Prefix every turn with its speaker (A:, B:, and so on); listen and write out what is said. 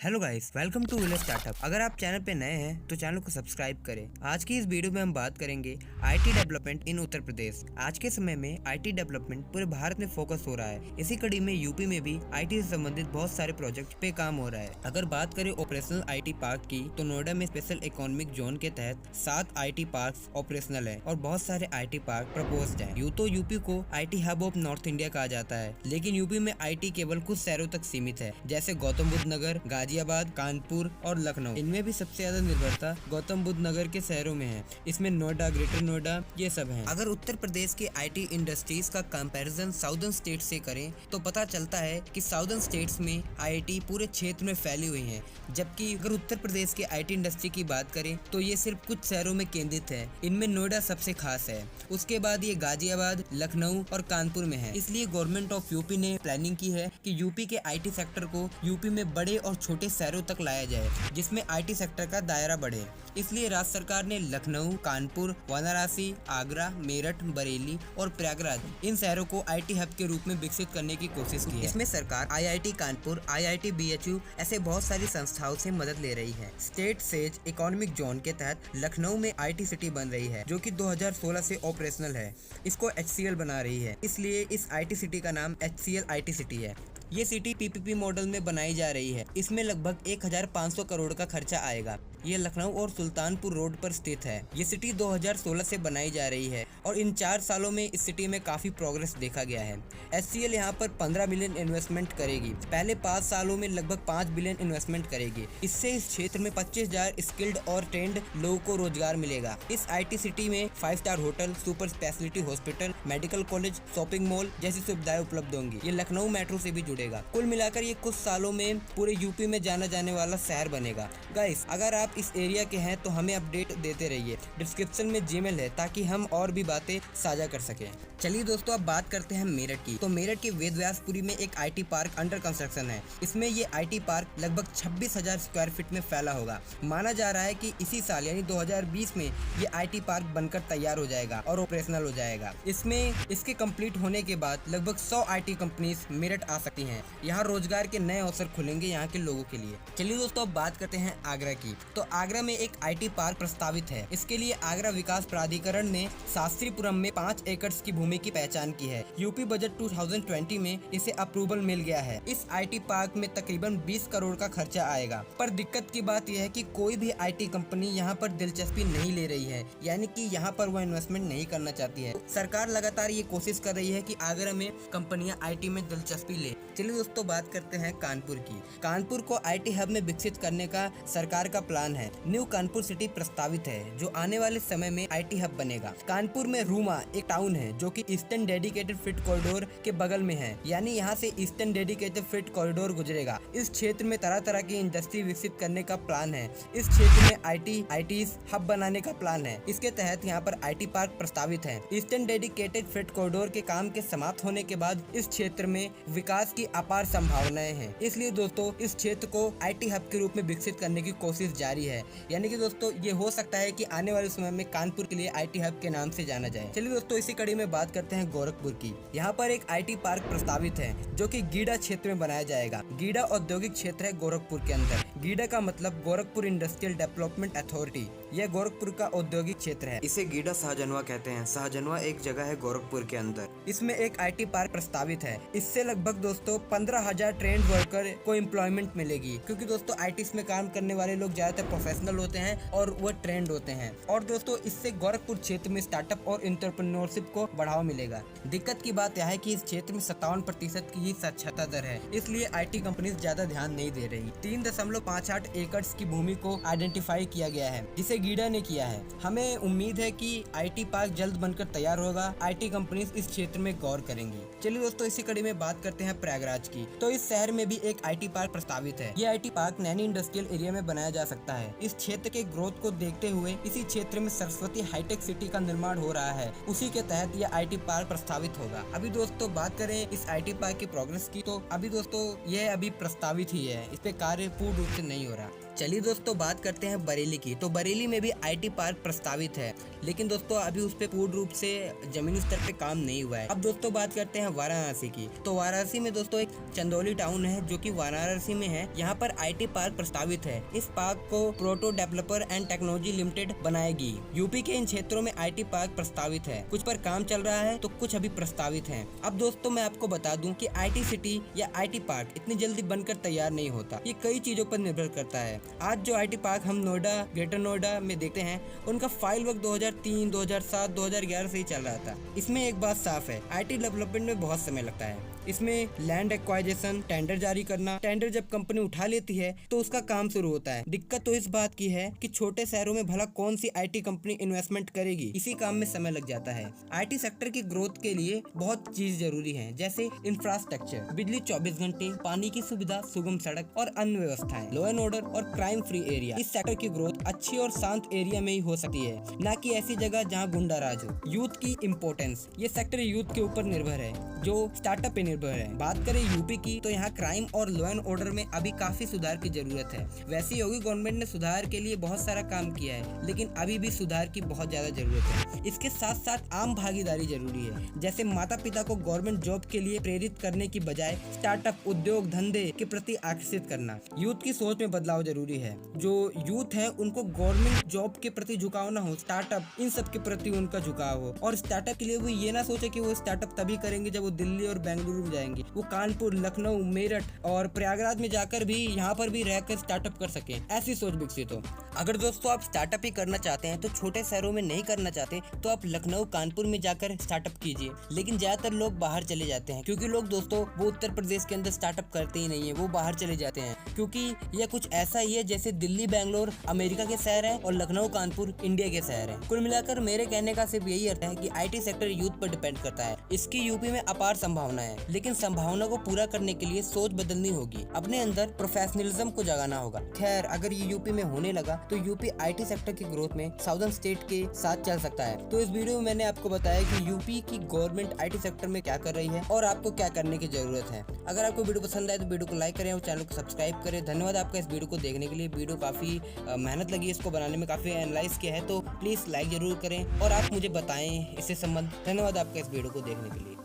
A: Hello guys, welcome to village startup. अगर आप channel पे नए हैं तो चैनल को सब्सक्राइब करें। आज की इस वीडियो में हम बात करेंगे IT development in Uttar Pradesh. आज के समय में आईटी डेवलपमेंट पूरे भारत में फोकस हो रहा है। इसी कड़ी में यूपी में भी आईटी से संबंधित बहुत सारे प्रोजेक्ट पे काम हो रहा है। अगर बात करें ऑपरेशनल आईटी पार्क की, तो नोएडा में स्पेशल इकोनॉमिक जोन के तहत 7 आईटी पार्क ऑपरेशनल है और बहुत सारे आईटी पार्क प्रपोज्ड है। यूँ तो यूपी को IT hub of north India कहा जाता है, लेकिन यूपी में आईटी केवल कुछ शहरों तक सीमित है, जैसे गौतम बुद्ध नगर, गाजियाबाद, कानपुर और लखनऊ। इनमें भी सबसे ज्यादा निर्भरता गौतम बुद्ध नगर के शहरों में है। इसमें नोएडा, ग्रेटर नोएडा ये सब हैं। अगर उत्तर प्रदेश के आईटी इंडस्ट्रीज का कंपैरिजन साउदर्न स्टेट से करें तो पता चलता है कि साउदर्न स्टेट्स में आईटी पूरे क्षेत्र में फैली हुई है, जबकि अगर उत्तर प्रदेश के आईटी इंडस्ट्री की बात करें तो ये सिर्फ कुछ शहरों में केंद्रित है। इनमें नोएडा सबसे खास है, उसके बाद ये गाजियाबाद, लखनऊ और कानपुर में है। इसलिए गवर्नमेंट ऑफ यूपी ने प्लानिंग की है कि यूपी के आईटी सेक्टर को यूपी में बड़े और छोटे शहरों तक लाया जाए, जिसमें आईटी सेक्टर का दायरा बढ़े। इसलिए राज्य सरकार ने लखनऊ, कानपुर, वाराणसी, आगरा, मेरठ, बरेली और प्रयागराज इन शहरों को आईटी हब के रूप में विकसित करने की कोशिश की है। इसमें सरकार आईआईटी कानपुर, आईआईटी बीएचयू ऐसे बहुत सारी संस्थाओं से मदद ले रही है। स्टेट सेज इकोनॉमिक जोन के तहत लखनऊ में आईटी सिटी बन रही है, जो कि 2016 से ऑपरेशनल है। इसको HCL बना रही है, इसलिए इस आईटी सिटी का नाम HCL आईटी सिटी है। ये सिटी पीपीपी मॉडल में बनाई जा रही है। इसमें लगभग 1500 करोड़ का खर्चा आएगा। ये लखनऊ और सुल्तानपुर रोड पर स्थित है। ये सिटी 2016 से बनाई जा रही है और इन 4 सालों में इस सिटी में काफी प्रोग्रेस देखा गया है। HCL यहाँ पर 15 बिलियन इन्वेस्टमेंट करेगी। पहले 5 सालों में लगभग 5 बिलियन इन्वेस्टमेंट करेगी। इससे इस क्षेत्र में 25,000 स्किल्ड और ट्रेंड लोगों को रोजगार मिलेगा। इस आईटी सिटी में 5 star hotel, super speciality hospital, medical college, shopping mall जैसी सुविधाएं उपलब्ध होंगी। ये लखनऊ मेट्रो से भी जुड़ेगा। कुल मिलाकर ये कुछ सालों में पूरे यूपी में जाना जाने वाला शहर बनेगा। गाइस, अगर आप इस एरिया के हैं तो हमें अपडेट देते रहिए। डिस्क्रिप्शन में जीमेल है ताकि हम और भी बातें साझा कर सकें। चलिए दोस्तों, अब बात करते हैं मेरठ की। तो मेरठ के वेदव्यासपुरी में एक आईटी पार्क अंडर कंस्ट्रक्शन है। इसमें ये आईटी पार्क लगभग 26,000 स्क्वायर फीट में फैला होगा। माना जा रहा है कि इसी साल यानी 2020 में ये आईटी पार्क बनकर तैयार हो जाएगा और ऑपरेशनल हो जाएगा। इसमें इसके कंप्लीट होने के बाद लगभग 100 आईटी कंपनीज मेरठ आ सकती हैं। यहाँ रोजगार के नए अवसर खुलेंगे यहाँ के लोगों के लिए। चलिए दोस्तों, अब बात करते हैं आगरा की। तो आगरा में एक आईटी पार्क प्रस्तावित है। इसके लिए आगरा विकास प्राधिकरण ने शास्त्रीपुरम में 5 एकड़ की भूमि की पहचान की है। यूपी बजट 2020 में इसे अप्रूवल मिल गया है। इस आईटी पार्क में तकरीबन 20 करोड़ का खर्चा आएगा। पर दिक्कत की बात यह है कि कोई भी आईटी कंपनी यहाँ पर दिलचस्पी नहीं ले रही है, यानी कि यहाँ पर वो इन्वेस्टमेंट नहीं करना चाहती है। सरकार लगातार ये कोशिश कर रही है कि आगरा में कंपनियां आईटी में दिलचस्पी ले। चलिए दोस्तों, बात करते हैं कानपुर की। कानपुर को आईटी हब में विकसित करने का सरकार का प्लान है। न्यू कानपुर सिटी प्रस्तावित है, जो आने वाले समय में आईटी हब बनेगा। कानपुर में रूमा एक टाउन है, जो कि ईस्टर्न डेडिकेटेड फ्रेट कॉरिडोर के बगल में है, यानी यहाँ से ईस्टर्न डेडिकेटेड फ्रेट कॉरिडोर गुजरेगा। इस क्षेत्र में तरह तरह की इंडस्ट्री विकसित करने का प्लान है। इस क्षेत्र में आईटी हब बनाने का प्लान है। इसके तहत यहाँ पर आईटी पार्क प्रस्तावित है। ईस्टर्न डेडिकेटेड फ्रेट कॉरिडोर के काम के समाप्त होने के बाद इस क्षेत्र में विकास की अपार संभावनाएं हैं। इसलिए दोस्तों, इस क्षेत्र को आईटी हब के रूप में विकसित करने की कोशिश जारी है। यानी कि दोस्तों, ये हो सकता है कि आने वाले समय में कानपुर के लिए आईटी हब के नाम से जाना जाए। चलिए दोस्तों, इसी कड़ी में बात करते हैं गोरखपुर की। यहाँ पर एक आईटी पार्क प्रस्तावित है, जो कि गीडा क्षेत्र में बनाया जाएगा। गीडा औद्योगिक क्षेत्र है गोरखपुर के अंदर। गीडा का मतलब गोरखपुर इंडस्ट्रियल डेवलपमेंट अथॉरिटी। यह गोरखपुर का औद्योगिक क्षेत्र है। इसे गीडा शाहजनवा कहते हैं। शाहजनवा एक जगह है गोरखपुर के अंदर। इसमें एक आईटी पार्क प्रस्तावित है। इससे लगभग दोस्तों 15,000 ट्रेंड वर्कर को एम्प्लॉयमेंट मिलेगी, क्योंकि दोस्तों आईटी में काम करने वाले लोग ज्यादातर प्रोफेशनल होते हैं और वो ट्रेंड होते हैं। और दोस्तों, इससे गोरखपुर क्षेत्र में स्टार्टअप और एंटरप्रेन्योरशिप को बढ़ावा मिलेगा। दिक्कत की बात यह है कि इस क्षेत्र में 57% की ही साक्षरता दर है, इसलिए आईटी कंपनीज ज्यादा ध्यान नहीं दे रही। 3.58 एकड़ की भूमि को आइडेंटिफाई किया गया है, जिसे गीडा ने किया है। हमें उम्मीद है कि आईटी पार्क जल्द बनकर तैयार होगा। आईटी कंपनीज इस क्षेत्र में गौर करेंगी। चलिए दोस्तों, इसी कड़ी में बात करते हैं प्रयागराज की। तो इस शहर में भी एक आईटी पार्क प्रस्तावित है। ये IT park Naini industrial area में बनाया जा सकता है। इस क्षेत्र के ग्रोथ को देखते हुए इसी क्षेत्र में सरस्वती हाईटेक सिटी का निर्माण हो रहा है। उसी के तहत यह आईटी पार्क प्रस्तावित होगा। अभी दोस्तों बात करें इस आईटी पार्क की प्रोग्रेस की, तो अभी दोस्तों यह प्रस्तावित ही है। इस पे कार्य पूर्ण रूप से नहीं हो रहा। चलिए दोस्तों, बात करते हैं बरेली की। तो बरेली में भी IT पार्क प्रस्तावित है, लेकिन दोस्तों अभी उस पे पूर्ण रूप से जमीनी स्तर पे काम नहीं हुआ है। अब दोस्तों बात करते हैं वाराणसी की। तो वाराणसी में दोस्तों एक चंदौली टाउन है जो कि वाराणसी में है। यहाँ पर IT पार्क प्रस्तावित है। इस पार्क को proto developer and technology limited बनाएगी। यूपी के इन क्षेत्रों में IT पार्क प्रस्तावित है। कुछ पर काम चल रहा है तो कुछ अभी प्रस्तावित है। अब दोस्तों मैं आपको बता दूं कि IT सिटी या IT पार्क इतनी जल्दी बनकर तैयार नहीं होता। ये कई चीजों पर निर्भर करता है। आज जो IT पार्क हम नोएडा, ग्रेटर नोएडा में देखते हैं, उनका फाइल वक्त 2003, 2007, 2011 से ही चल रहा था। इसमें एक बात साफ है, IT डेवलपमेंट में बहुत समय लगता है। इसमें लैंड एक्वाइजेशन, टेंडर जारी करना, टेंडर जब कंपनी उठा लेती है तो उसका काम शुरू होता है। दिक्कत तो इस बात की है कि छोटे शहरों में भला कौन सी IT कंपनी इन्वेस्टमेंट करेगी, इसी काम में समय लग जाता है। IT सेक्टर की ग्रोथ के लिए बहुत चीज जरूरी है, जैसे इंफ्रास्ट्रक्चर, बिजली 24 घंटे, पानी की सुविधा, सुगम सड़क और अन्य व्यवस्थाएं, लॉ एंड ऑर्डर और क्राइम फ्री एरिया। इस सेक्टर की ग्रोथ अच्छी और शांत एरिया में ही हो सकती है, न कि ऐसी जगह जहाँ गुंडा राज हो। यूथ की इम्पोर्टेंस, ये सेक्टर यूथ के ऊपर निर्भर है जो स्टार्टअप पे निर्भर है। बात करें यूपी की तो यहाँ क्राइम और लॉ एंड ऑर्डर में अभी काफी सुधार की जरूरत है। वैसे योगी गवर्नमेंट ने सुधार के लिए बहुत सारा काम किया है, लेकिन अभी भी सुधार की बहुत ज्यादा जरूरत है। इसके साथ साथ आम भागीदारी जरूरी है, जैसे माता पिता को गवर्नमेंट जॉब के लिए प्रेरित करने की बजाय स्टार्टअप, उद्योग धंधे के प्रति आकर्षित करना। यूथ की सोच में बदलाव जरूरी है। जो यूथ है उनको गवर्नमेंट जॉब के प्रति झुकाव ना हो, स्टार्टअप इन सब के प्रति उनका झुकाव हो। और स्टार्टअप के लिए वो ये ना सोचे कि वो स्टार्टअप तभी करेंगे जब वो दिल्ली और बेंगलुरु जाएंगे। वो कानपुर, लखनऊ, मेरठ और प्रयागराज में जाकर भी यहाँ पर भी रहकर स्टार्टअप कर सकें, ऐसी सोच विकसित हो। अगर दोस्तों आप स्टार्टअप ही करना चाहते हैं तो छोटे शहरों में नहीं करना चाहते तो आप लखनऊ, कानपुर में जाकर स्टार्टअप कीजिए। लेकिन ज्यादातर लोग बाहर चले जाते हैं, क्योंकि लोग दोस्तों वो उत्तर प्रदेश के अंदर स्टार्टअप करते ही नहीं है, वो बाहर चले जाते हैं। क्योंकि यह कुछ ऐसा ही है जैसे दिल्ली, बेंगलोर अमेरिका के शहर है और लखनऊ, कानपुर इंडिया के शहर है। कुल मिलाकर मेरे कहने का सिर्फ यही अर्थ है कि IT सेक्टर यूथ पर डिपेंड करता है। इसकी यूपी में अपार संभावना है, लेकिन संभावना को पूरा करने के लिए सोच बदलनी होगी, अपने अंदर प्रोफेशनलिज्म को जगाना होगा। खैर, अगर ये यूपी में होने लगा तो यूपी IT सेक्टर की ग्रोथ में साउदर्न स्टेट के साथ चल सकता है। तो इस वीडियो में मैंने आपको बताया कि यूपी की गवर्नमेंट IT सेक्टर में क्या कर रही है और आपको क्या करने की जरूरत है। अगर आपको वीडियो पसंद आए तो वीडियो को लाइक करें और चैनल को सब्सक्राइब करें। धन्यवाद आपका इस वीडियो को देखने के लिए। वीडियो काफी मेहनत लगी इसको बनाने में, काफी एनालाइज किया है, तो प्लीज लाइक जरूर करें और आप मुझे बताएं इससे संबंध। धन्यवाद आपका इस वीडियो को देखने के लिए।